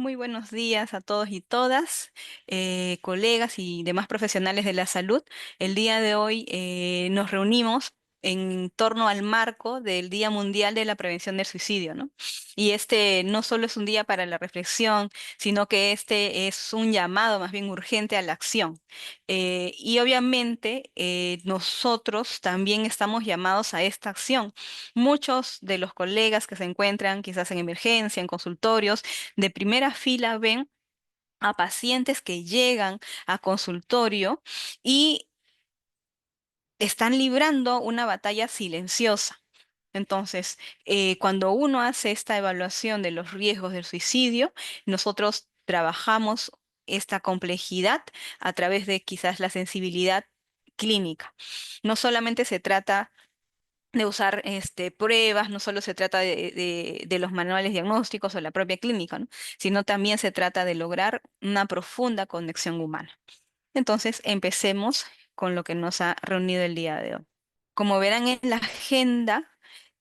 Muy buenos días a todos y todas, colegas y demás profesionales de la salud. El día de hoy nos reunimos en torno al marco del Día Mundial de la Prevención del Suicidio, ¿no? Y este no solo es un día para la reflexión, sino que este es un llamado más bien urgente a la acción. Y obviamente nosotros también estamos llamados a esta acción. Muchos de los colegas que se encuentran quizás en emergencia, en consultorios, de primera fila ven a pacientes que llegan a consultorio y están librando una batalla silenciosa. Entonces, cuando uno hace esta evaluación de los riesgos del suicidio, nosotros trabajamos esta complejidad a través de quizás la sensibilidad clínica. No solamente se trata de usar pruebas, no solo se trata de los manuales diagnósticos o la propia clínica, ¿no? Sino también se trata de lograr una profunda conexión humana. Entonces, empecemos con lo que nos ha reunido el día de hoy. Como verán en la agenda,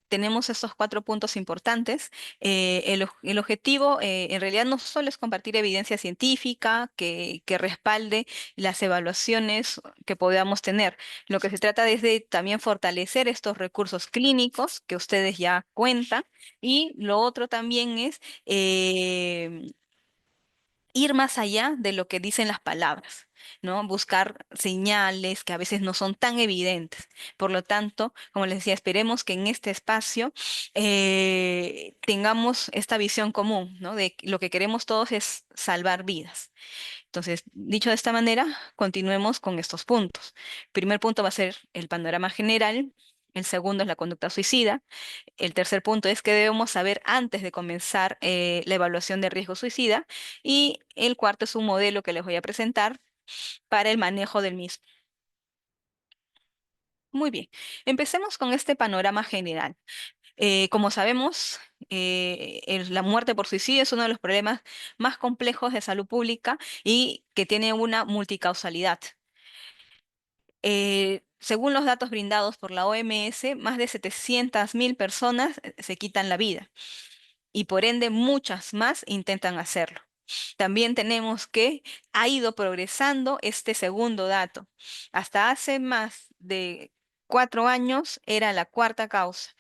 tenemos estos cuatro puntos importantes. El objetivo en realidad no solo es compartir evidencia científica que respalde las evaluaciones que podamos tener. Lo que se trata es de también fortalecer estos recursos clínicos que ustedes ya cuentan. Y lo otro también es ir más allá de lo que dicen las palabras, ¿no? Buscar señales que a veces no son tan evidentes. Por lo tanto, como les decía, esperemos que en este espacio tengamos esta visión común, ¿no? De que lo que queremos todos es salvar vidas. Entonces, dicho de esta manera, continuemos con estos puntos. Primer punto va a ser el panorama general. El segundo es la conducta suicida. El tercer punto es que debemos saber antes de comenzar la evaluación de riesgo suicida. Y el cuarto es un modelo que les voy a presentar para el manejo del mismo. Muy bien, empecemos con este panorama general. Como sabemos, la muerte por suicidio es uno de los problemas más complejos de salud pública y que tiene una multicausalidad. Según los datos brindados por la OMS, más de 700.000 personas se quitan la vida y por ende muchas más intentan hacerlo. También tenemos que ha ido progresando este segundo dato. Hasta hace más de 4 años era la cuarta causa.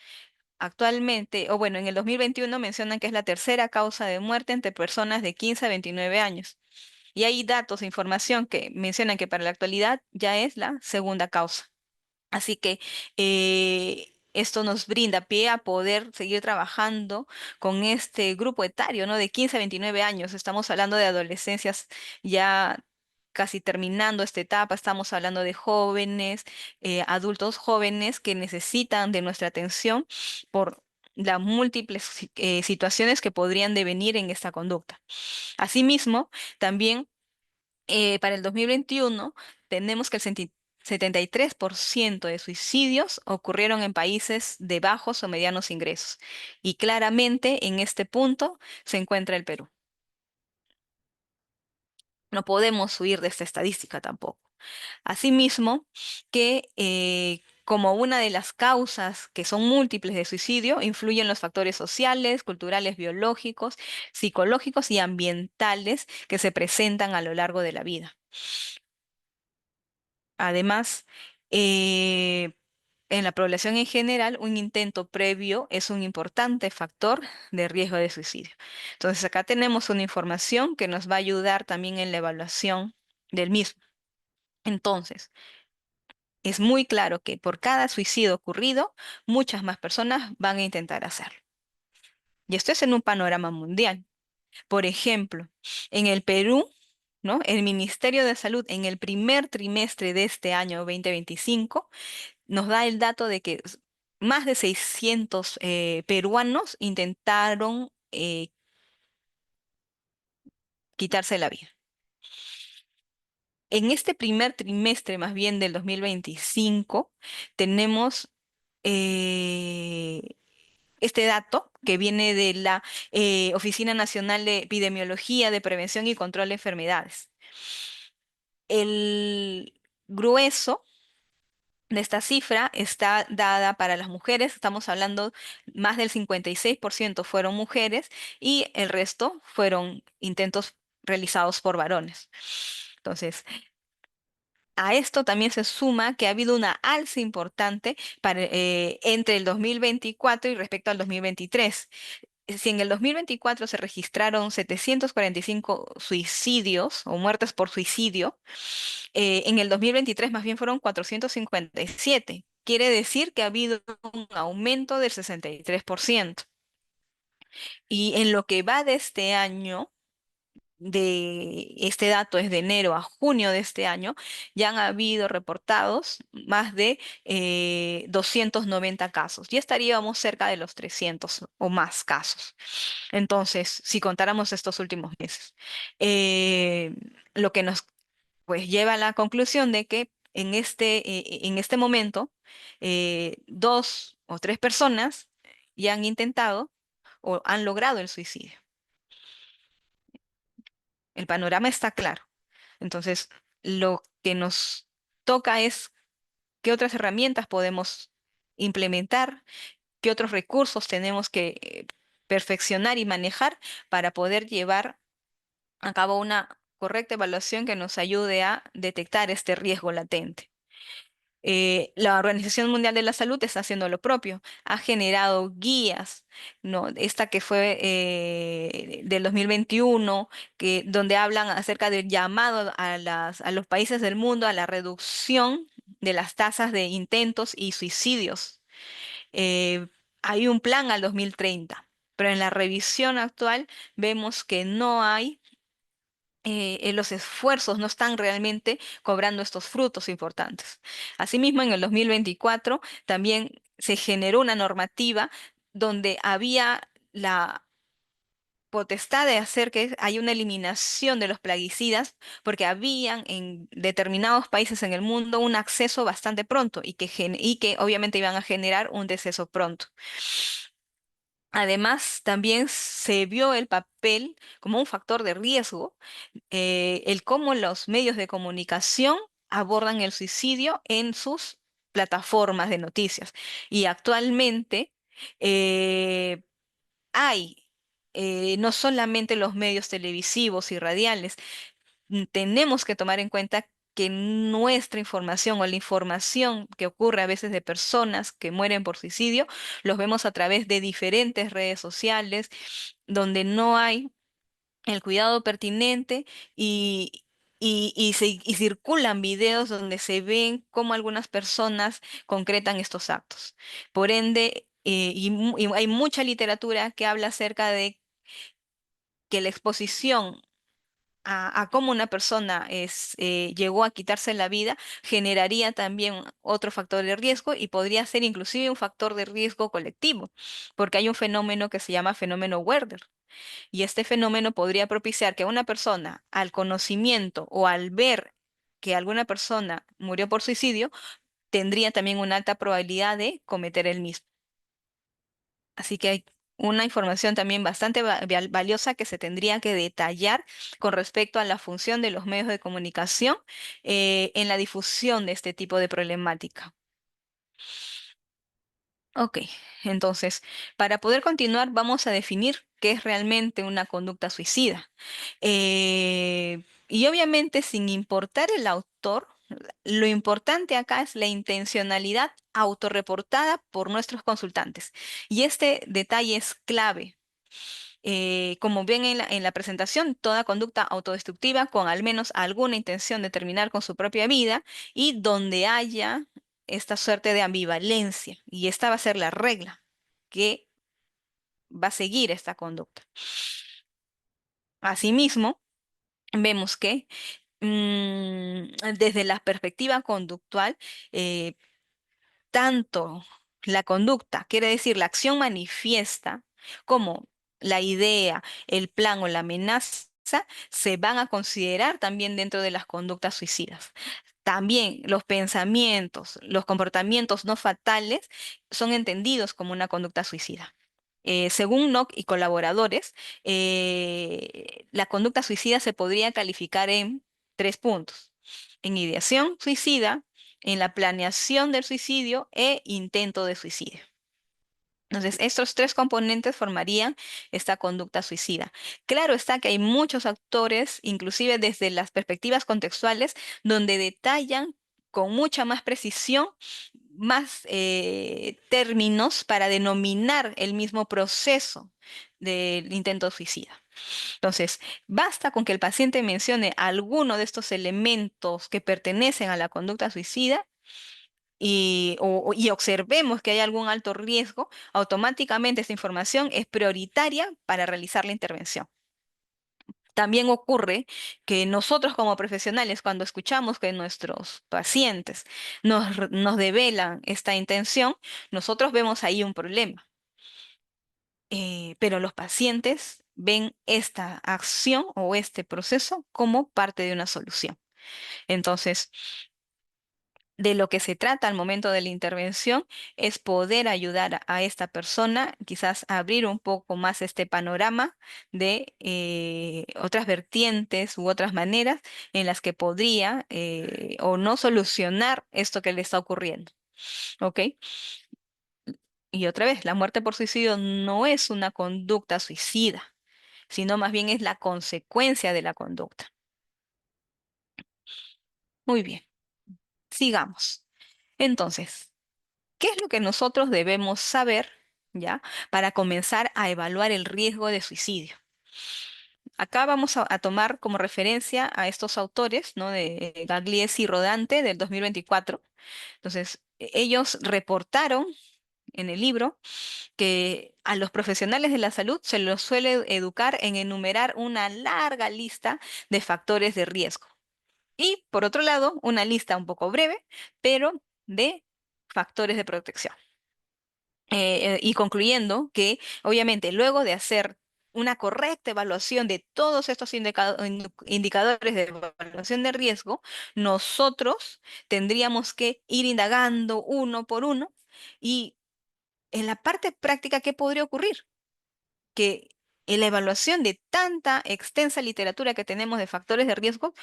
Actualmente, o bueno, en el 2021 mencionan que es la tercera causa de muerte entre personas de 15 a 29 años. Y hay datos e información que mencionan que para la actualidad ya es la segunda causa. Así que esto nos brinda pie a poder seguir trabajando con este grupo etario, ¿no? De 15 a 29 años. Estamos hablando de adolescencias ya casi terminando esta etapa. Estamos hablando de jóvenes, adultos jóvenes que necesitan de nuestra atención por las múltiples situaciones que podrían devenir en esta conducta. Asimismo, también para el 2021 tenemos que el 73% de suicidios ocurrieron en países de bajos o medianos ingresos. Y claramente en este punto se encuentra el Perú. No podemos huir de esta estadística tampoco. Asimismo, que como una de las causas que son múltiples de suicidio, influyen los factores sociales, culturales, biológicos, psicológicos y ambientales que se presentan a lo largo de la vida. Además, eh, en la población en general, un intento previo es un importante factor de riesgo de suicidio. Entonces, acá tenemos una información que nos va a ayudar también en la evaluación del mismo. Entonces, es muy claro que por cada suicidio ocurrido, muchas más personas van a intentar hacerlo. Y esto es en un panorama mundial. Por ejemplo, en el Perú, ¿no? El Ministerio de Salud en el primer trimestre de este año 2025 nos da el dato de que más de 600 peruanos intentaron quitarse la vida. En este primer trimestre, más bien del 2025, tenemos eh, este dato que viene de la Oficina Nacional de Epidemiología, de Prevención y Control de Enfermedades. El grueso de esta cifra está dada para las mujeres, estamos hablando más del 56% fueron mujeres y el resto fueron intentos realizados por varones. Entonces, a esto también se suma que ha habido una alza importante entre el 2024 y respecto al 2023. Si en el 2024 se registraron 745 suicidios o muertes por suicidio, en el 2023 más bien fueron 457. Quiere decir que ha habido un aumento del 63%. Y en lo que va de este año, de este dato es de enero a junio de este año, ya han habido reportados más de 290 casos. Ya estaríamos cerca de los 300 o más casos. Entonces, si contáramos estos últimos meses, eh, lo que nos pues lleva a la conclusión de que en este momento, dos o tres personas ya han intentado o han logrado el suicidio. El panorama está claro. Entonces, lo que nos toca es qué otras herramientas podemos implementar, qué otros recursos tenemos que perfeccionar y manejar para poder llevar a cabo una correcta evaluación que nos ayude a detectar este riesgo latente. La Organización Mundial de la Salud está haciendo lo propio, ha generado guías, ¿no? Esta que fue del 2021, donde hablan acerca del llamado a los países del mundo a la reducción de las tasas de intentos y suicidios. Eh, Hay un plan al 2030, pero en la revisión actual vemos que no hay los esfuerzos no están realmente cobrando estos frutos importantes. Asimismo, en el 2024 también se generó una normativa donde había la potestad de hacer que haya una eliminación de los plaguicidas, porque habían en determinados países en el mundo un acceso bastante pronto y que obviamente iban a generar un deceso pronto. Además, también se vio el papel como un factor de riesgo, el cómo los medios de comunicación abordan el suicidio en sus plataformas de noticias. Y actualmente eh, hay no solamente los medios televisivos y radiales, tenemos que tomar en cuenta que nuestra información o la información que ocurre a veces de personas que mueren por suicidio, los vemos a través de diferentes redes sociales, donde no hay el cuidado pertinente y circulan videos donde se ven cómo algunas personas concretan estos actos. Por ende, y hay mucha literatura que habla acerca de que la exposición a cómo una persona llegó a quitarse la vida generaría también otro factor de riesgo y podría ser inclusive un factor de riesgo colectivo, porque hay un fenómeno que se llama fenómeno Werder. Y este fenómeno podría propiciar que una persona, al conocimiento o al ver que alguna persona murió por suicidio, tendría también una alta probabilidad de cometer el mismo. Así que hay una información también bastante valiosa que se tendría que detallar con respecto a la función de los medios de comunicación en la difusión de este tipo de problemática. Ok, entonces, para poder continuar, vamos a definir qué es realmente una conducta suicida. Y obviamente, sin importar el autor, lo importante acá es la intencionalidad autorreportada por nuestros consultantes. Y este detalle es clave. Como ven en la presentación, toda conducta autodestructiva con al menos alguna intención de terminar con su propia vida y donde haya esta suerte de ambivalencia. Y esta va a ser la regla que va a seguir esta conducta. Asimismo, vemos que desde la perspectiva conductual, eh, tanto la conducta, quiere decir la acción manifiesta, como la idea, el plan o la amenaza, se van a considerar también dentro de las conductas suicidas. También los pensamientos, los comportamientos no fatales son entendidos como una conducta suicida. Según Nock y colaboradores, la conducta suicida se podría calificar en tres puntos. En ideación suicida, en la planeación del suicidio e intento de suicidio. Entonces, estos tres componentes formarían esta conducta suicida. Claro está que hay muchos autores, inclusive desde las perspectivas contextuales, donde detallan con mucha más precisión, más términos para denominar el mismo proceso del intento suicida. Entonces, basta con que el paciente mencione alguno de estos elementos que pertenecen a la conducta suicida y observemos que hay algún alto riesgo, automáticamente esta información es prioritaria para realizar la intervención. También ocurre que nosotros como profesionales, cuando escuchamos que nuestros pacientes nos develan esta intención, nosotros vemos ahí un problema. Pero los pacientes ven esta acción o este proceso como parte de una solución. Entonces, de lo que se trata al momento de la intervención es poder ayudar a esta persona, quizás abrir un poco más este panorama de otras vertientes u otras maneras en las que podría o no solucionar esto que le está ocurriendo. ¿Ok? Y otra vez, la muerte por suicidio no es una conducta suicida, sino más bien es la consecuencia de la conducta. Muy bien, sigamos. Entonces, ¿qué es lo que nosotros debemos saber, ya, para comenzar a evaluar el riesgo de suicidio? Acá vamos a tomar como referencia a estos autores, ¿no? De Gagliese y Rodante del 2024. Entonces, ellos reportaron en el libro que a los profesionales de la salud se los suele educar en enumerar una larga lista de factores de riesgo. Y por otro lado, una lista un poco breve, pero de factores de protección. Y concluyendo que, obviamente, luego de hacer una correcta evaluación de todos estos indicadores de evaluación de riesgo, nosotros tendríamos que ir indagando uno por uno y en la parte práctica, ¿qué podría ocurrir? Que en la evaluación de tanta extensa literatura que tenemos de factores de riesgo,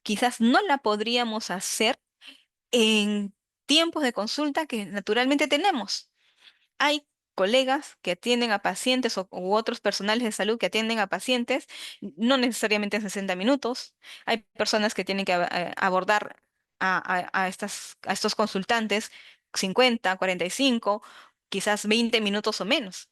quizás no la podríamos hacer en tiempos de consulta que naturalmente tenemos. Hay colegas que atienden a pacientes u otros personales de salud que atienden a pacientes, no necesariamente en 60 minutos. Hay personas que tienen que abordar a estos consultantes 50, 45, quizás 20 minutos o menos.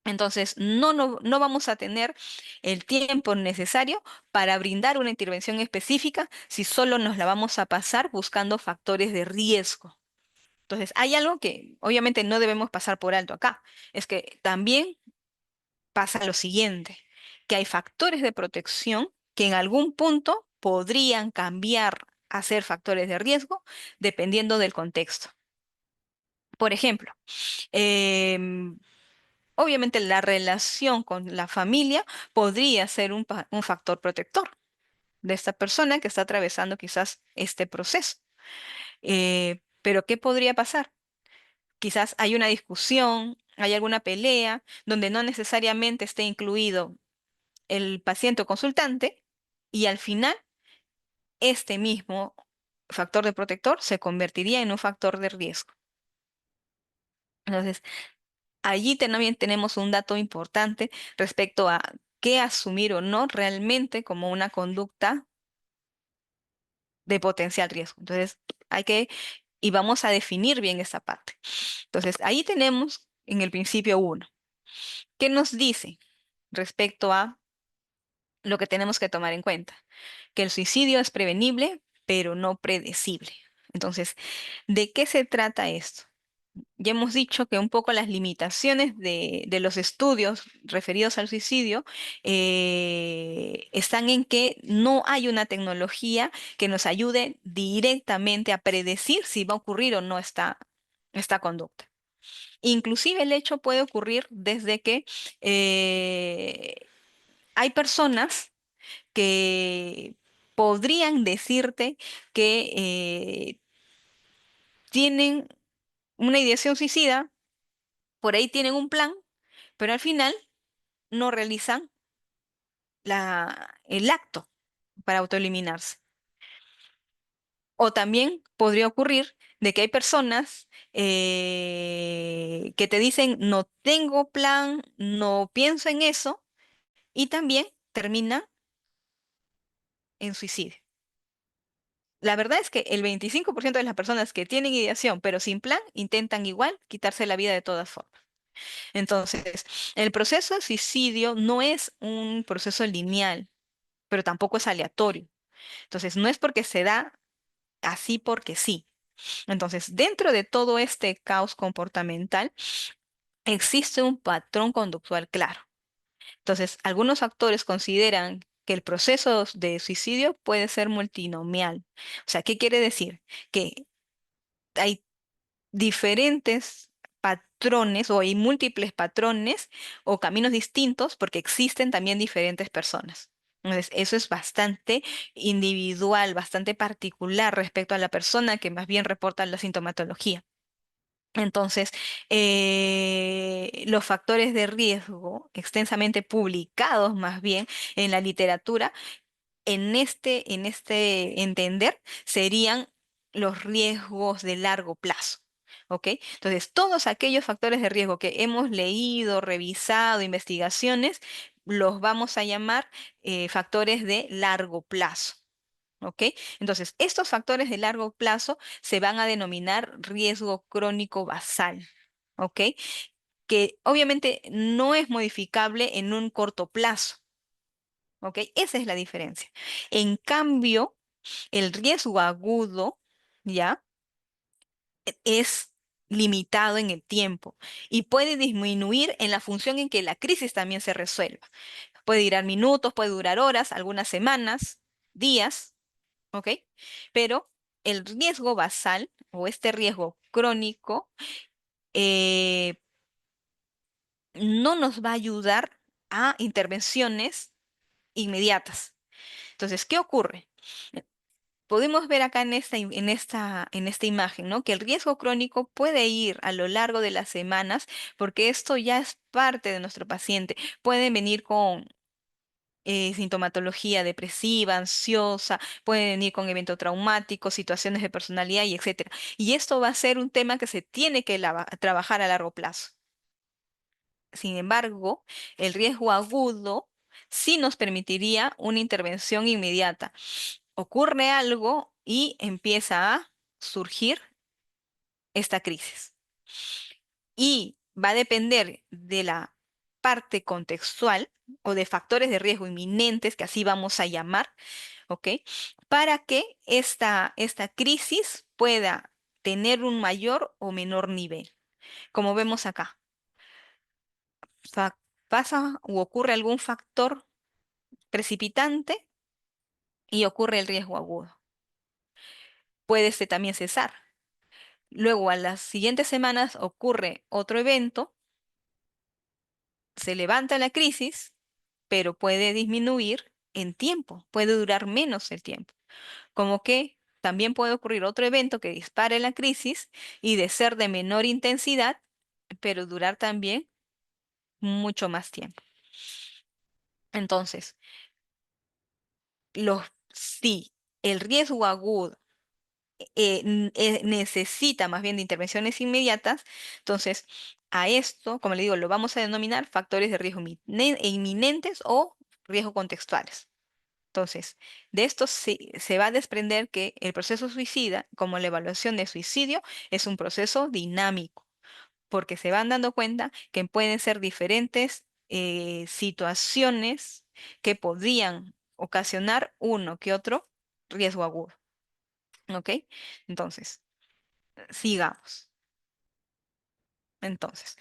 Entonces, no vamos a tener el tiempo necesario para brindar una intervención específica si solo nos la vamos a pasar buscando factores de riesgo. Entonces, hay algo que obviamente no debemos pasar por alto acá. Es que también pasa lo siguiente, que hay factores de protección que en algún punto podrían cambiar a ser factores de riesgo dependiendo del contexto. Por ejemplo, em, obviamente la relación con la familia podría ser un factor protector de esta persona que está atravesando quizás este proceso. Pero ¿qué podría pasar? Quizás hay una discusión, hay alguna pelea donde no necesariamente esté incluido el paciente o consultante y al final este mismo factor de protector se convertiría en un factor de riesgo. Entonces, allí también tenemos un dato importante respecto a qué asumir o no realmente como una conducta de potencial riesgo. Entonces, y vamos a definir bien esa parte. Entonces, ahí tenemos en el principio uno. ¿Qué nos dice respecto a lo que tenemos que tomar en cuenta? Que el suicidio es prevenible, pero no predecible. Entonces, ¿de qué se trata esto? Ya hemos dicho que un poco las limitaciones de los estudios referidos al suicidio están en que no hay una tecnología que nos ayude directamente a predecir si va a ocurrir o no esta conducta. Inclusive el hecho puede ocurrir desde que eh, hay personas que podrían decirte que tienen una ideación suicida, por ahí tienen un plan, pero al final no realizan el acto para autoeliminarse. O también podría ocurrir de que hay personas que te dicen, no tengo plan, no pienso en eso, y también terminan en suicidio. La verdad es que el 25% de las personas que tienen ideación, pero sin plan, intentan igual quitarse la vida de todas formas. Entonces, el proceso de suicidio no es un proceso lineal, pero tampoco es aleatorio. Entonces, no es porque se da así porque sí. Entonces, dentro de todo este caos comportamental, existe un patrón conductual claro. Entonces, algunos actores consideran que el proceso de suicidio puede ser multinomial. O sea, ¿qué quiere decir? Que hay diferentes patrones o hay múltiples patrones o caminos distintos porque existen también diferentes personas. Entonces, eso es bastante individual, bastante particular respecto a la persona que más bien reporta la sintomatología. Entonces, los factores de riesgo extensamente publicados más bien en la literatura en este entender serían los riesgos de largo plazo. ¿Ok? Entonces, todos aquellos factores de riesgo que hemos leído, revisado, investigaciones, los vamos a llamar factores de largo plazo. ¿Ok? Entonces, estos factores de largo plazo se van a denominar riesgo crónico basal. ¿Ok? Que obviamente no es modificable en un corto plazo. ¿Ok? Esa es la diferencia. En cambio, el riesgo agudo, ¿ya? Es limitado en el tiempo y puede disminuir en la función en que la crisis también se resuelva. Puede durar minutos, puede durar horas, algunas semanas, días, ¿ok? Pero el riesgo basal o este riesgo crónico eh, no nos va a ayudar a intervenciones inmediatas. Entonces, ¿qué ocurre? Podemos ver acá en esta imagen, ¿no? Que el riesgo crónico puede ir a lo largo de las semanas porque esto ya es parte de nuestro paciente. Pueden venir con sintomatología depresiva, ansiosa, pueden venir con evento traumático, situaciones de personalidad y etcétera. Y esto va a ser un tema que se tiene que trabajar a largo plazo. Sin embargo, el riesgo agudo sí nos permitiría una intervención inmediata. Ocurre algo y empieza a surgir esta crisis. Y va a depender de la parte contextual o de factores de riesgo inminentes, que así vamos a llamar, ¿ok? Para que esta crisis pueda tener un mayor o menor nivel. Como vemos acá, fa- pasa o ocurre algún factor precipitante y ocurre el riesgo agudo. Puede este también cesar. Luego, a las siguientes semanas ocurre otro evento, se levanta la crisis, pero puede disminuir en tiempo, puede durar menos el tiempo. Como que también puede ocurrir otro evento que dispare la crisis y de ser de menor intensidad, pero durar también mucho más tiempo. Entonces, si el riesgo agudo necesita más bien de intervenciones inmediatas. Entonces, a esto, como le digo, lo vamos a denominar factores de riesgo inminentes o riesgo contextuales. Entonces, de esto se va a desprender que el proceso suicida, como la evaluación de suicidio, es un proceso dinámico, porque se van dando cuenta que pueden ser diferentes situaciones que podrían ocasionar uno que otro riesgo agudo. ¿Ok? Entonces, sigamos. Entonces,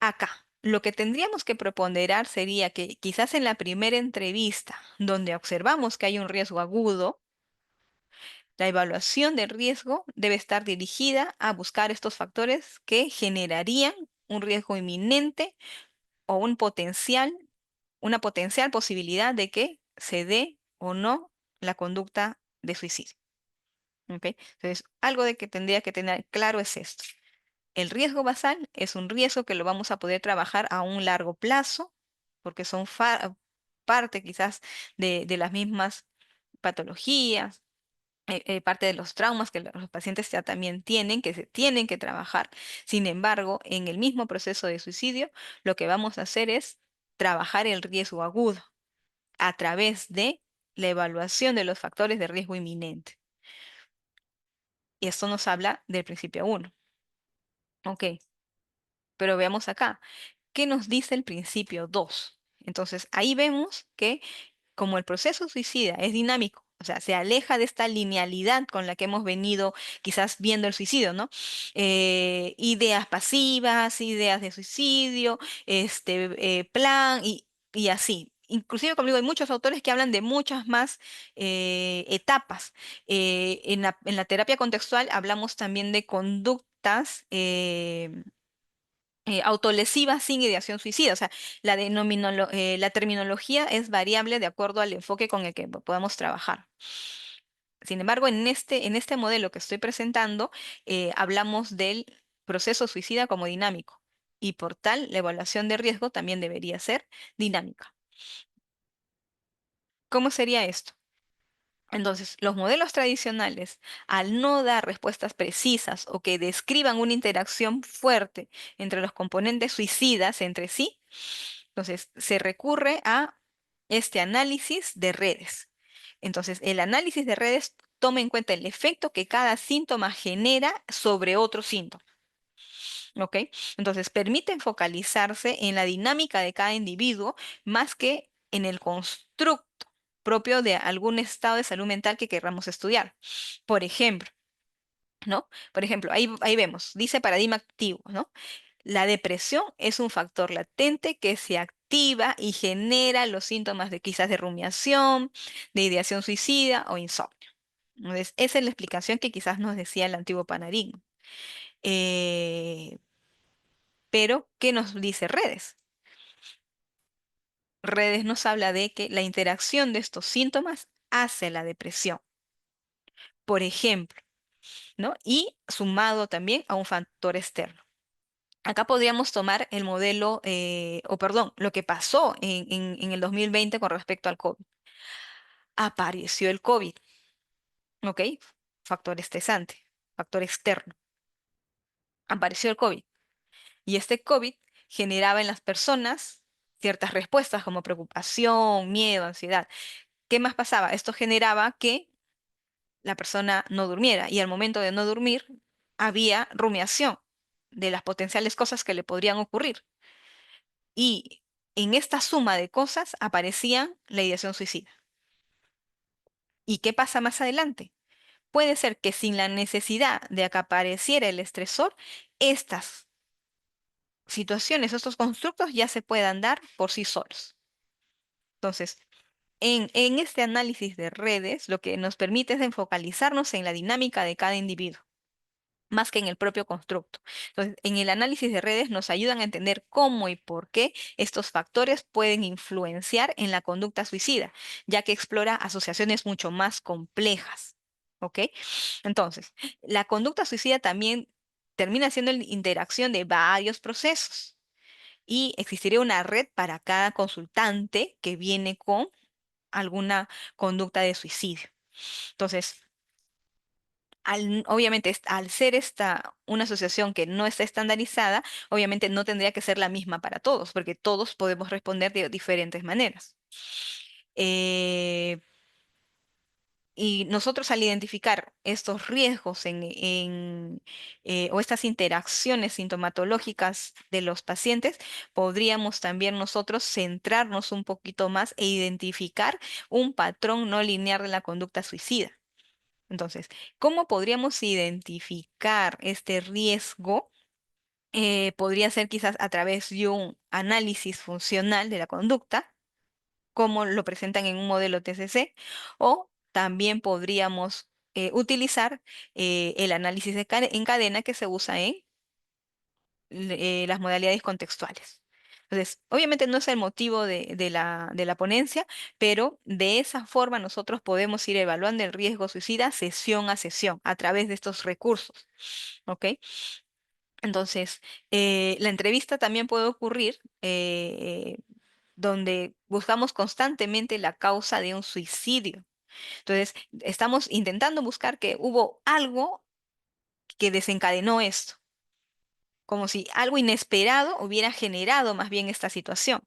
acá, lo que tendríamos que preponderar sería que quizás en la primera entrevista, donde observamos que hay un riesgo agudo, la evaluación del riesgo debe estar dirigida a buscar estos factores que generarían un riesgo inminente o una potencial posibilidad de que se dé o no la conducta de suicidio. ¿Ok? Entonces, algo de que tendría que tener claro es esto. El riesgo basal es un riesgo que lo vamos a poder trabajar a un largo plazo, porque son parte quizás de las mismas patologías, parte de los traumas que los pacientes ya también tienen, que se tienen que trabajar. Sin embargo, en el mismo proceso de suicidio, lo que vamos a hacer es trabajar el riesgo agudo a través de la evaluación de los factores de riesgo inminente. Y esto nos habla del principio uno. Ok, pero veamos acá, ¿qué nos dice el principio 2? Entonces, ahí vemos que como el proceso suicida es dinámico, o sea, se aleja de esta linealidad con la que hemos venido quizás viendo el suicidio, ¿no? Ideas pasivas, ideas de suicidio, plan y así. Inclusive, como digo, hay muchos autores que hablan de muchas más etapas. En la terapia contextual hablamos también de conductas autolesivas sin ideación suicida. O sea, la terminología es variable de acuerdo al enfoque con el que podamos trabajar. Sin embargo, en este modelo que estoy presentando, hablamos del proceso suicida como dinámico y por tal, la evaluación de riesgo también debería ser dinámica. ¿Cómo sería esto? Entonces, los modelos tradicionales, al no dar respuestas precisas o que describan una interacción fuerte entre los componentes suicidas entre sí, entonces se recurre a este análisis de redes. Entonces, el análisis de redes toma en cuenta el efecto que cada síntoma genera sobre otro síntoma. ¿Ok? Entonces, permiten focalizarse en la dinámica de cada individuo más que en el constructo propio de algún estado de salud mental que queramos estudiar. Por ejemplo, ¿no? Por ejemplo, ahí vemos, dice paradigma activo, ¿no? La depresión es un factor latente que se activa y genera los síntomas de quizás de rumiación, de ideación suicida o insomnio. Entonces, esa es la explicación que quizás nos decía el antiguo paradigma. Eh, pero, ¿qué nos dice redes? Redes nos habla de que la interacción de estos síntomas hace la depresión, por ejemplo, ¿no? Y sumado también a un factor externo. Acá podríamos tomar el modelo, o perdón, lo que pasó en el 2020 con respecto al COVID. Apareció el COVID, ¿ok? Factor estresante, factor externo. Apareció el COVID. Y este COVID generaba en las personas ciertas respuestas como preocupación, miedo, ansiedad. ¿Qué más pasaba? Esto generaba que la persona no durmiera y al momento de no dormir había rumiación de las potenciales cosas que le podrían ocurrir. Y en esta suma de cosas aparecía la ideación suicida. ¿Y qué pasa más adelante? Puede ser que sin la necesidad de que apareciera el estresor, estas situaciones, estos constructos ya se puedan dar por sí solos. Entonces, en este análisis de redes, lo que nos permite es enfocalizarnos en la dinámica de cada individuo, más que en el propio constructo. Entonces, en el análisis de redes nos ayudan a entender cómo y por qué estos factores pueden influenciar en la conducta suicida, ya que explora asociaciones mucho más complejas. ¿Ok? Entonces, la conducta suicida también termina siendo la interacción de varios procesos y existiría una red para cada consultante que viene con alguna conducta de suicidio. Entonces, obviamente, al ser esta una asociación que no está estandarizada, obviamente no tendría que ser la misma para todos, porque todos podemos responder de diferentes maneras. Eh, y nosotros al identificar estos riesgos o estas interacciones sintomatológicas de los pacientes, podríamos también nosotros centrarnos un poquito más e identificar un patrón no lineal de la conducta suicida. Entonces, ¿cómo podríamos identificar este riesgo? Podría ser quizás a través de un análisis funcional de la conducta, como lo presentan en un modelo TCC, o también podríamos utilizar el análisis en cadena que se usa en las modalidades contextuales. Entonces, obviamente no es el motivo de la ponencia, pero de esa forma nosotros podemos ir evaluando el riesgo suicida sesión a sesión a través de estos recursos. ¿Ok? Entonces, la entrevista también puede ocurrir donde buscamos constantemente la causa de un suicidio. Entonces, estamos intentando buscar que hubo algo que desencadenó esto, como si algo inesperado hubiera generado más bien esta situación.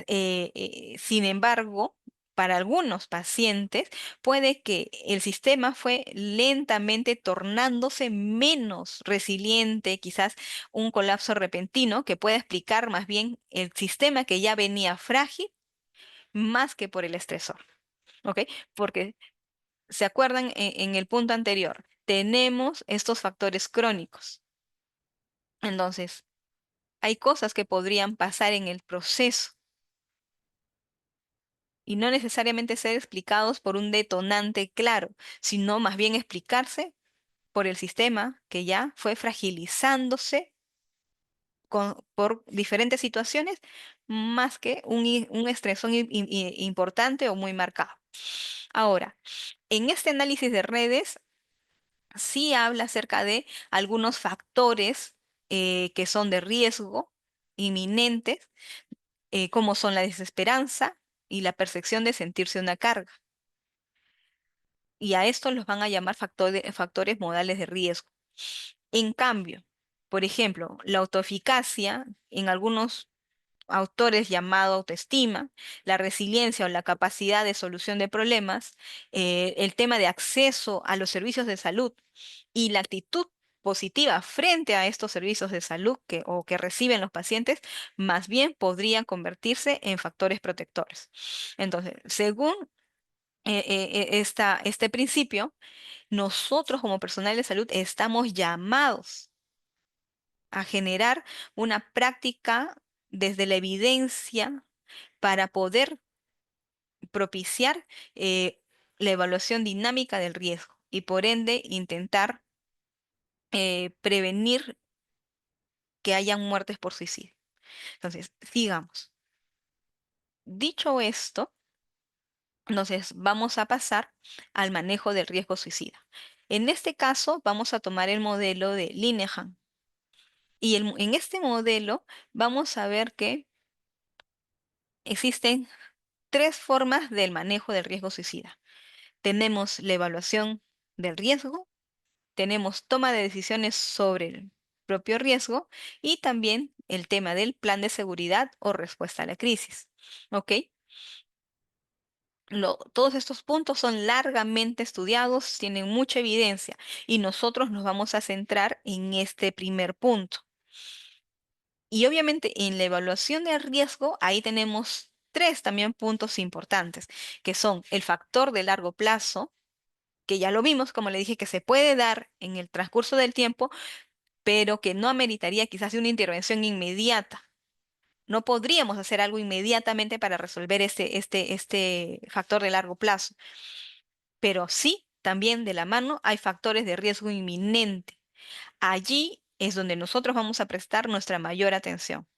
Sin embargo, para algunos pacientes puede que el sistema fue lentamente tornándose menos resiliente, quizás un colapso repentino que pueda explicar más bien el sistema que ya venía frágil más que por el estresor, ¿ok? Porque, ¿se acuerdan en el punto anterior? Tenemos estos factores crónicos. Entonces, hay cosas que podrían pasar en el proceso y no necesariamente ser explicados por un detonante claro, sino más bien explicarse por el sistema que ya fue fragilizándose por diferentes situaciones, más que un estresón importante o muy marcado. Ahora, en este análisis de redes sí habla acerca de algunos factores que son de riesgo inminentes, como son la desesperanza y la percepción de sentirse una carga. Y a estos los van a llamar factores modales de riesgo. En cambio, por ejemplo, la autoeficacia en algunos autores llamado autoestima, la resiliencia o la capacidad de solución de problemas, el tema de acceso a los servicios de salud y la actitud positiva frente a estos servicios de salud o que reciben los pacientes, más bien podrían convertirse en factores protectores. Entonces, según este principio, nosotros como personal de salud estamos llamados a generar una práctica desde la evidencia para poder propiciar la evaluación dinámica del riesgo y por ende intentar prevenir que hayan muertes por suicidio. Entonces, sigamos. Dicho esto, entonces vamos a pasar al manejo del riesgo suicida. En este caso, vamos a tomar el modelo de Linehan. Y en este modelo vamos a ver que existen tres formas del manejo del riesgo suicida. Tenemos la evaluación del riesgo, tenemos toma de decisiones sobre el propio riesgo y también el tema del plan de seguridad o respuesta a la crisis. ¿Ok? Todos estos puntos son largamente estudiados, tienen mucha evidencia y nosotros nos vamos a centrar en este primer punto. Y obviamente en la evaluación de riesgo, ahí tenemos tres también puntos importantes, que son el factor de largo plazo, que ya lo vimos, como le dije, que se puede dar en el transcurso del tiempo, pero que no ameritaría quizás de una intervención inmediata. No podríamos hacer algo inmediatamente para resolver este factor de largo plazo, pero sí, también de la mano hay factores de riesgo inminente. Allí es donde nosotros vamos a prestar nuestra mayor atención.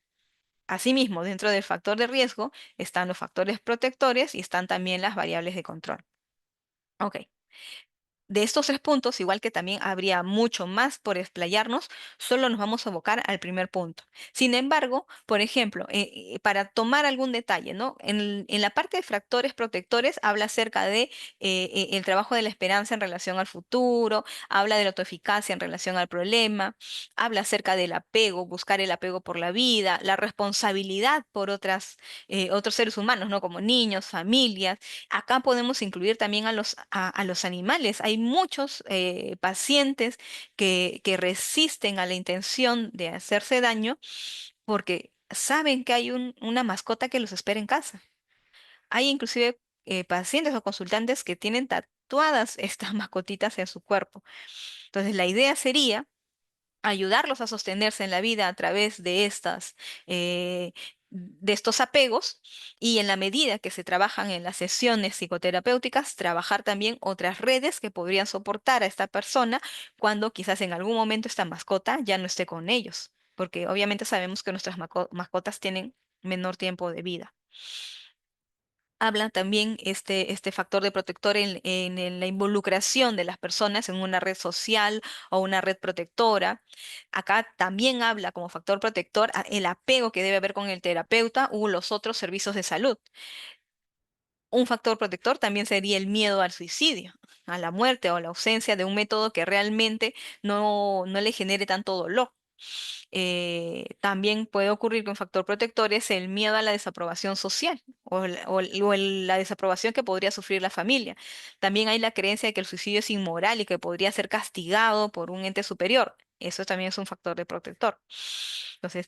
Asimismo, dentro del factor de riesgo están los factores protectores y están también las variables de control. Ok. De estos tres puntos, igual que también habría mucho más por explayarnos, solo nos vamos a abocar al primer punto. Sin embargo, por ejemplo, para tomar algún detalle, ¿no? En la parte de factores protectores habla acerca de el trabajo de la esperanza en relación al futuro, habla de la autoeficacia en relación al problema, habla acerca del apego, buscar el apego por la vida, la responsabilidad por otros seres humanos, ¿no? Como niños, familias. Acá podemos incluir también a los animales. Hay muchos pacientes que resisten a la intención de hacerse daño porque saben que hay una mascota que los espera en casa. Hay inclusive pacientes o consultantes que tienen tatuadas estas mascotitas en su cuerpo. Entonces, la idea sería ayudarlos a sostenerse en la vida a través eh, de estos apegos y en la medida que se trabajan en las sesiones psicoterapéuticas, trabajar también otras redes que podrían soportar a esta persona cuando quizás en algún momento esta mascota ya no esté con ellos, porque obviamente sabemos que nuestras mascotas tienen menor tiempo de vida. Habla también este factor de protector en la involucración de las personas en una red social o una red protectora. Acá también habla como factor protector el apego que debe haber con el terapeuta u los otros servicios de salud. Un factor protector también sería el miedo al suicidio, a la muerte o la ausencia de un método que realmente no le genere tanto dolor. También puede ocurrir que un factor protector es el miedo a la desaprobación social la desaprobación que podría sufrir la familia. También hay la creencia de que el suicidio es inmoral y que podría ser castigado por un ente superior. Eso también es un factor de protector. Entonces,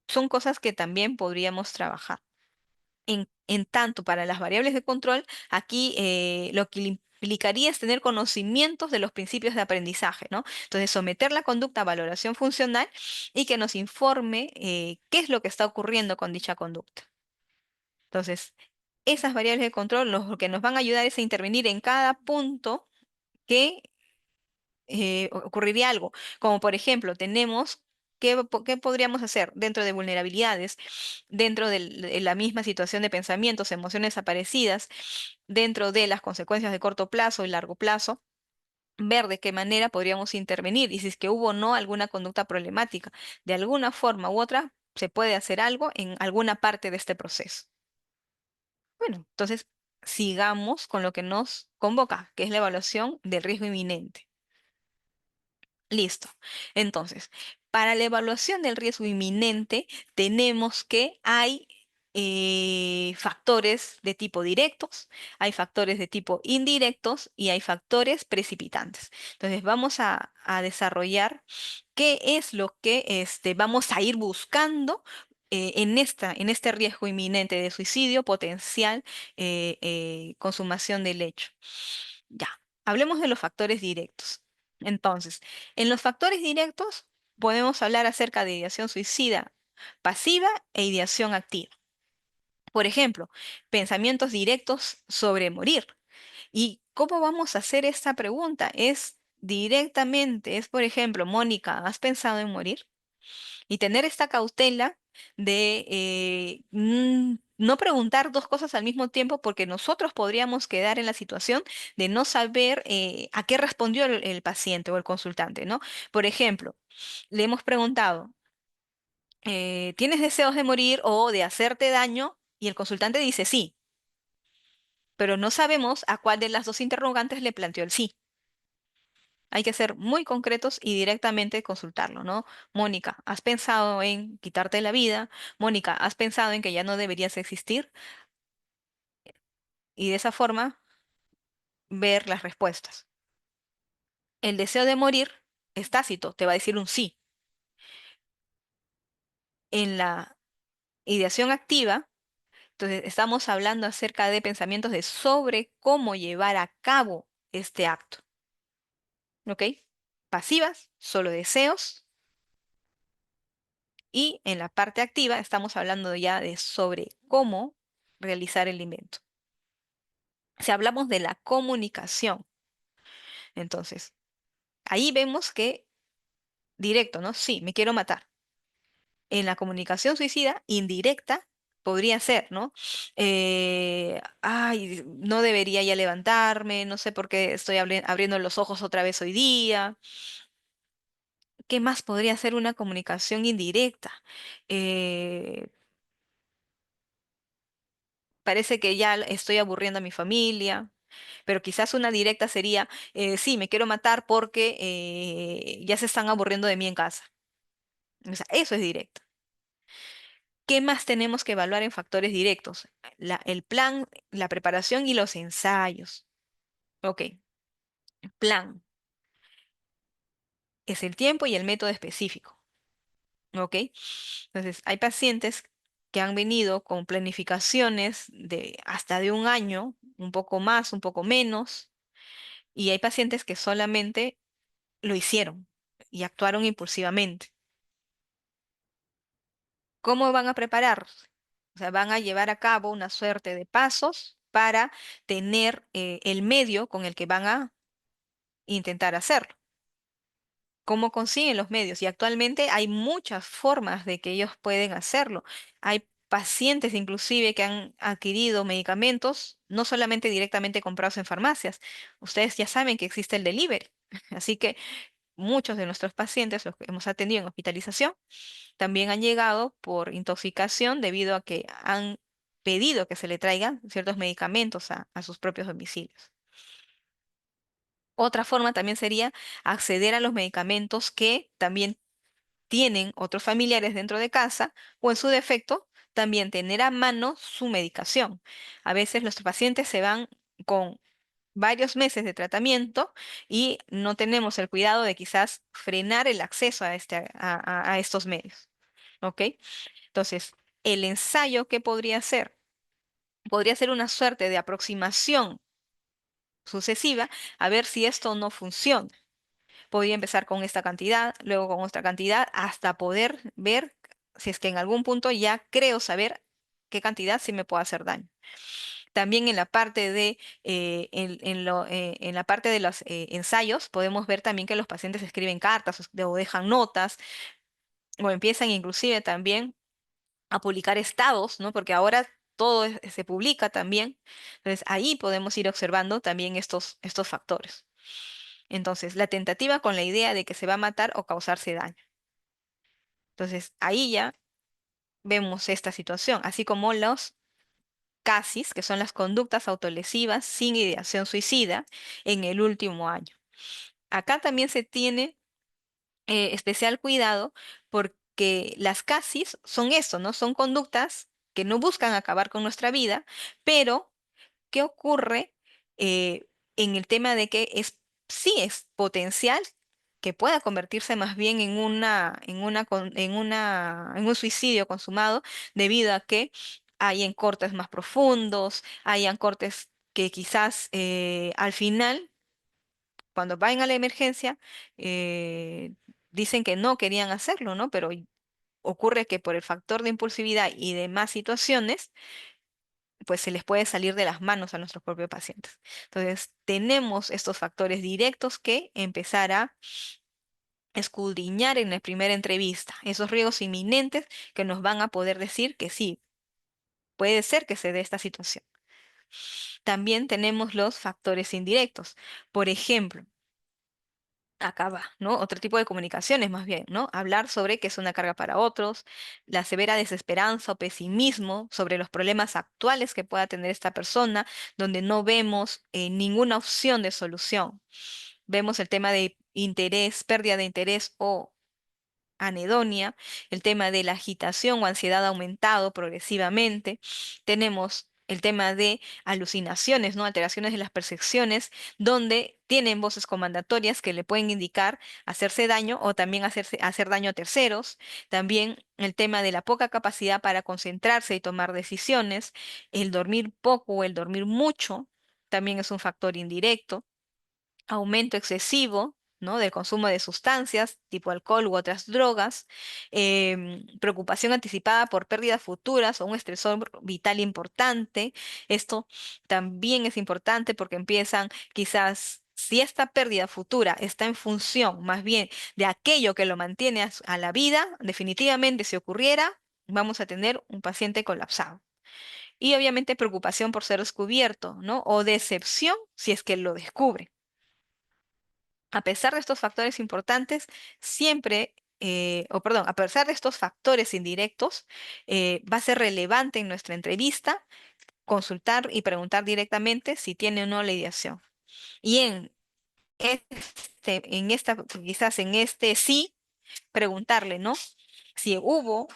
son cosas que también podríamos trabajar. En tanto, para las variables de control, aquí lo que le implicaría es tener conocimientos de los principios de aprendizaje, ¿no? Entonces, someter la conducta a valoración funcional y que nos informe qué es lo que está ocurriendo con dicha conducta. Entonces, esas variables de control lo que nos van a ayudar es a intervenir en cada punto que ocurriría algo. Como por ejemplo, tenemos, ¿qué podríamos hacer dentro de vulnerabilidades, dentro de la misma situación de pensamientos, emociones aparecidas, dentro de las consecuencias de corto plazo y largo plazo? Ver de qué manera podríamos intervenir y si es que hubo o no alguna conducta problemática. De alguna forma u otra, se puede hacer algo en alguna parte de este proceso. Bueno, entonces sigamos con lo que nos convoca, que es la evaluación del riesgo inminente. Listo. Entonces, para la evaluación del riesgo inminente, tenemos que hay factores de tipo directos, hay factores de tipo indirectos y hay factores precipitantes. Entonces, vamos a desarrollar qué es lo que vamos a ir buscando en este riesgo inminente de suicidio, potencial consumación del hecho. Ya, hablemos de los factores directos. Entonces, en los factores directos podemos hablar acerca de ideación suicida pasiva e ideación activa. Por ejemplo, pensamientos directos sobre morir. ¿Y cómo vamos a hacer esta pregunta? Es directamente, es por ejemplo, Mónica, ¿has pensado en morir? Y tener esta cautela de no preguntar dos cosas al mismo tiempo porque nosotros podríamos quedar en la situación de no saber a qué respondió el paciente o el consultante, ¿no? Por ejemplo, le hemos preguntado, ¿tienes deseos de morir o de hacerte daño? Y el consultante dice sí, pero no sabemos a cuál de las dos interrogantes le planteó el sí. Hay que ser muy concretos y directamente consultarlo, ¿no? Mónica, ¿has pensado en quitarte la vida? Mónica, ¿has pensado en que ya no deberías existir? Y de esa forma ver las respuestas. El deseo de morir es tácito, te va a decir un sí. En la ideación activa, entonces estamos hablando acerca de pensamientos de sobre cómo llevar a cabo este acto, ¿ok? Pasivas, solo deseos. Y en la parte activa estamos hablando ya de sobre cómo realizar el invento. Si hablamos de la comunicación, entonces ahí vemos que directo, ¿no? Sí, me quiero matar. En la comunicación suicida, indirecta, podría ser, ¿no? Ay, no debería ya levantarme, no sé por qué estoy abriendo los ojos otra vez hoy día. ¿Qué más podría ser una comunicación indirecta? Eh, Parece que ya estoy aburriendo a mi familia, pero quizás una directa sería, sí, me quiero matar porque ya se están aburriendo de mí en casa. O sea, eso es directo. ¿Qué más tenemos que evaluar en factores directos? El plan, la preparación y los ensayos. Ok, plan es el tiempo y el método específico. Ok, entonces hay pacientes que han venido con planificaciones de hasta de un año, un poco más, un poco menos, y hay pacientes que solamente lo hicieron y actuaron impulsivamente. ¿Cómo van a prepararse? O sea, van a llevar a cabo una suerte de pasos para tener el medio con el que van a intentar hacerlo. ¿Cómo consiguen los medios? Y actualmente hay muchas formas de que ellos pueden hacerlo. Hay pacientes inclusive que han adquirido medicamentos, no solamente directamente comprados en farmacias. Ustedes ya saben que existe el delivery. Así que muchos de nuestros pacientes, los que hemos atendido en hospitalización, también han llegado por intoxicación debido a que han pedido que se le traigan ciertos medicamentos a sus propios domicilios. Otra forma también sería acceder a los medicamentos que también tienen otros familiares dentro de casa o en su defecto también tener a mano su medicación. A veces los pacientes se van con varios meses de tratamiento y no tenemos el cuidado de quizás frenar el acceso a estos medios. ¿Ok? Entonces, el ensayo, ¿qué podría ser? Podría ser una suerte de aproximación sucesiva a ver si esto no funciona. Podría empezar con esta cantidad, luego con otra cantidad, hasta poder ver si es que en algún punto ya creo saber qué cantidad sí me puede hacer daño. También en la parte en la parte de los ensayos, podemos ver también que los pacientes escriben cartas o dejan notas, o empiezan inclusive también a publicar estados, ¿no? Porque ahora todo se publica también. Entonces ahí podemos ir observando también estos factores. Entonces, la tentativa con la idea de que se va a matar o causarse daño. Entonces, ahí ya vemos esta situación, así como los CASIS, que son las conductas autolesivas sin ideación suicida en el último año. Acá también se tiene especial cuidado porque las CASIS son esto, ¿no? Son conductas que no buscan acabar con nuestra vida, pero ¿qué ocurre en el tema de que sí es potencial que pueda convertirse más bien en un suicidio consumado debido a que hayan cortes más profundos, hayan cortes que quizás al final, cuando vayan a la emergencia, eh, dicen que no querían hacerlo, ¿no? Pero ocurre que por el factor de impulsividad y demás situaciones, pues se les puede salir de las manos a nuestros propios pacientes. Entonces, tenemos estos factores directos que empezar a escudriñar en la primera entrevista, esos riesgos inminentes que nos van a poder decir que sí, puede ser que se dé esta situación. También tenemos los factores indirectos. Por ejemplo, acá va, ¿no? Otro tipo de comunicaciones más bien, ¿no? Hablar sobre que es una carga para otros, la severa desesperanza o pesimismo sobre los problemas actuales que pueda tener esta persona, donde no vemos ninguna opción de solución. Vemos el tema de interés, pérdida de interés o anedonia, el tema de la agitación o ansiedad ha aumentado progresivamente. Tenemos el tema de alucinaciones, ¿no? Alteraciones de las percepciones, donde tienen voces comandatorias que le pueden indicar hacerse daño o también hacer daño a terceros. También el tema de la poca capacidad para concentrarse y tomar decisiones, el dormir poco o el dormir mucho, también es un factor indirecto. Aumento excesivo, ¿no? Del consumo de sustancias tipo alcohol u otras drogas, preocupación anticipada por pérdidas futuras o un estresor vital importante. Esto también es importante porque empiezan quizás, si esta pérdida futura está en función más bien de aquello que lo mantiene a la vida, definitivamente si ocurriera, vamos a tener un paciente colapsado. Y obviamente preocupación por ser descubierto, ¿no? O decepción si es que lo descubre. A pesar de estos factores importantes, siempre, o perdón, a pesar de estos factores indirectos, va a ser relevante en nuestra entrevista consultar y preguntar directamente si tiene o no la ideación. Y quizás en este sí, preguntarle, ¿no? Si hubo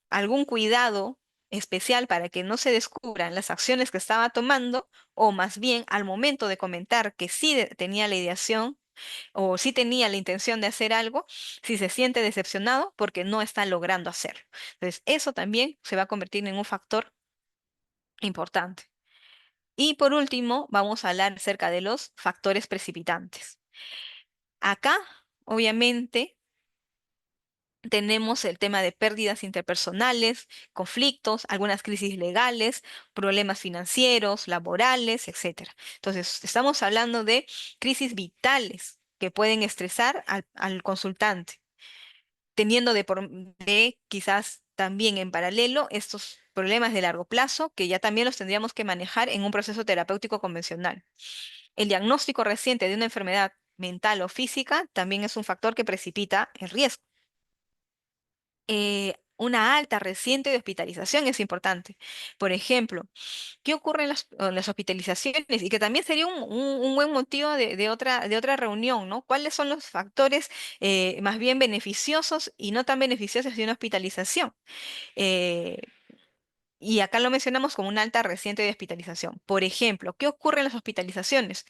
algún cuidado especial para que no se descubran las acciones que estaba tomando, o más bien al momento de comentar que sí tenía la ideación o si tenía la intención de hacer algo, si se siente decepcionado porque no está logrando hacerlo. Entonces, eso también se va a convertir en un factor importante. Y por último, vamos a hablar acerca de los factores precipitantes. Acá, obviamente, tenemos el tema de pérdidas interpersonales, conflictos, algunas crisis legales, problemas financieros, laborales, etcétera. Entonces, estamos hablando de crisis vitales que pueden estresar al consultante, teniendo de quizás también en paralelo estos problemas de largo plazo que ya también los tendríamos que manejar en un proceso terapéutico convencional. El diagnóstico reciente de una enfermedad mental o física también es un factor que precipita el riesgo. una alta reciente de hospitalización es importante. Por ejemplo, ¿qué ocurre en las hospitalizaciones? Y que también sería un buen motivo de otra reunión, ¿no? ¿Cuáles son los factores más bien beneficiosos y no tan beneficiosos de una hospitalización? Eh, y acá lo mencionamos como una alta reciente de hospitalización. Por ejemplo, ¿qué ocurre en las hospitalizaciones?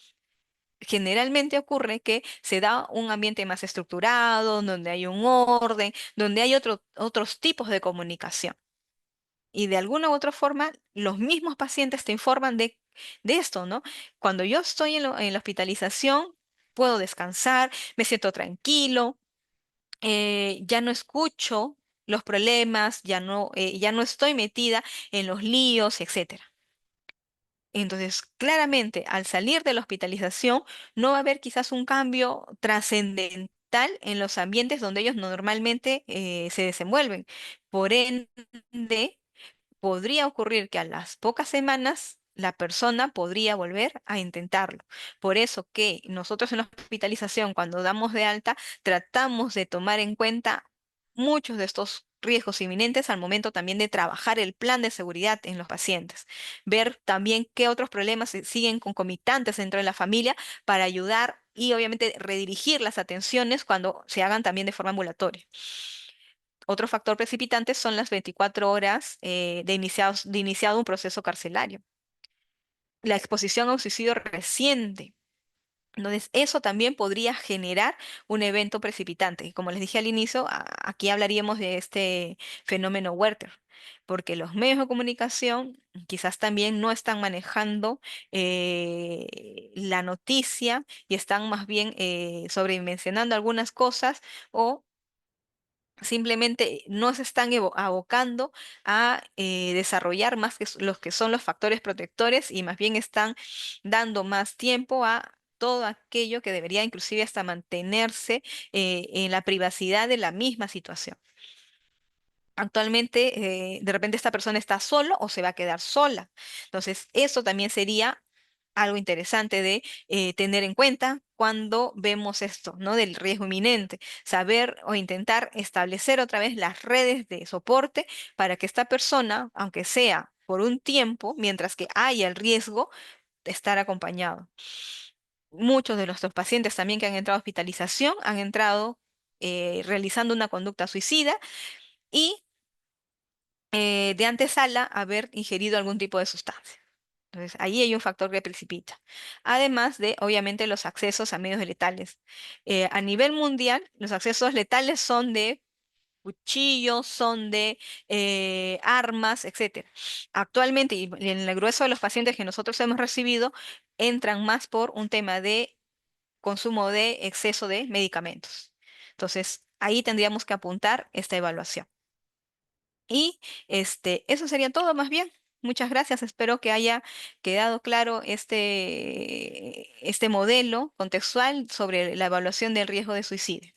Generalmente ocurre que se da un ambiente más estructurado, donde hay un orden, donde hay otros tipos de comunicación. Y de alguna u otra forma, los mismos pacientes te informan de esto, ¿no? Cuando yo estoy en la hospitalización, puedo descansar, me siento tranquilo, ya no escucho los problemas, ya no estoy metida en los líos, etcétera. Entonces, claramente, al salir de la hospitalización, no va a haber quizás un cambio trascendental en los ambientes donde ellos normalmente se desenvuelven. Por ende, podría ocurrir que a las pocas semanas la persona podría volver a intentarlo. Por eso que nosotros en la hospitalización, cuando damos de alta, tratamos de tomar en cuenta muchos de estos riesgos inminentes al momento también de trabajar el plan de seguridad en los pacientes. Ver también qué otros problemas siguen concomitantes dentro de la familia para ayudar y obviamente redirigir las atenciones cuando se hagan también de forma ambulatoria. Otro factor precipitante son las 24 horas de iniciado un proceso carcelario. La exposición a un suicidio reciente. Entonces, eso también podría generar un evento precipitante. Y como les dije al inicio, aquí hablaríamos de este fenómeno Werther, porque los medios de comunicación quizás también no están manejando la noticia y están más bien sobredimensionando algunas cosas o simplemente no se están abocando a desarrollar más que los que son los factores protectores y más bien están dando más tiempo a todo aquello que debería inclusive hasta mantenerse en la privacidad de la misma situación. Actualmente, de repente esta persona está solo o se va a quedar sola. Entonces, eso también sería algo interesante de tener en cuenta cuando vemos esto, ¿no? Del riesgo inminente. Saber o intentar establecer otra vez las redes de soporte para que esta persona, aunque sea por un tiempo, mientras que haya el riesgo, de estar acompañado. Muchos de nuestros pacientes también que han entrado a hospitalización han entrado realizando una conducta suicida y de antesala haber ingerido algún tipo de sustancia. Entonces, ahí hay un factor que precipita. Además de, obviamente, los accesos a medios letales. A nivel mundial, los accesos letales son de cuchillos, son de armas, etcétera. Actualmente, y en el grueso de los pacientes que nosotros hemos recibido, entran más por un tema de consumo de exceso de medicamentos. Entonces, ahí tendríamos que apuntar esta evaluación. Y eso sería todo más bien. Muchas gracias. Espero que haya quedado claro este modelo contextual sobre la evaluación del riesgo de suicidio.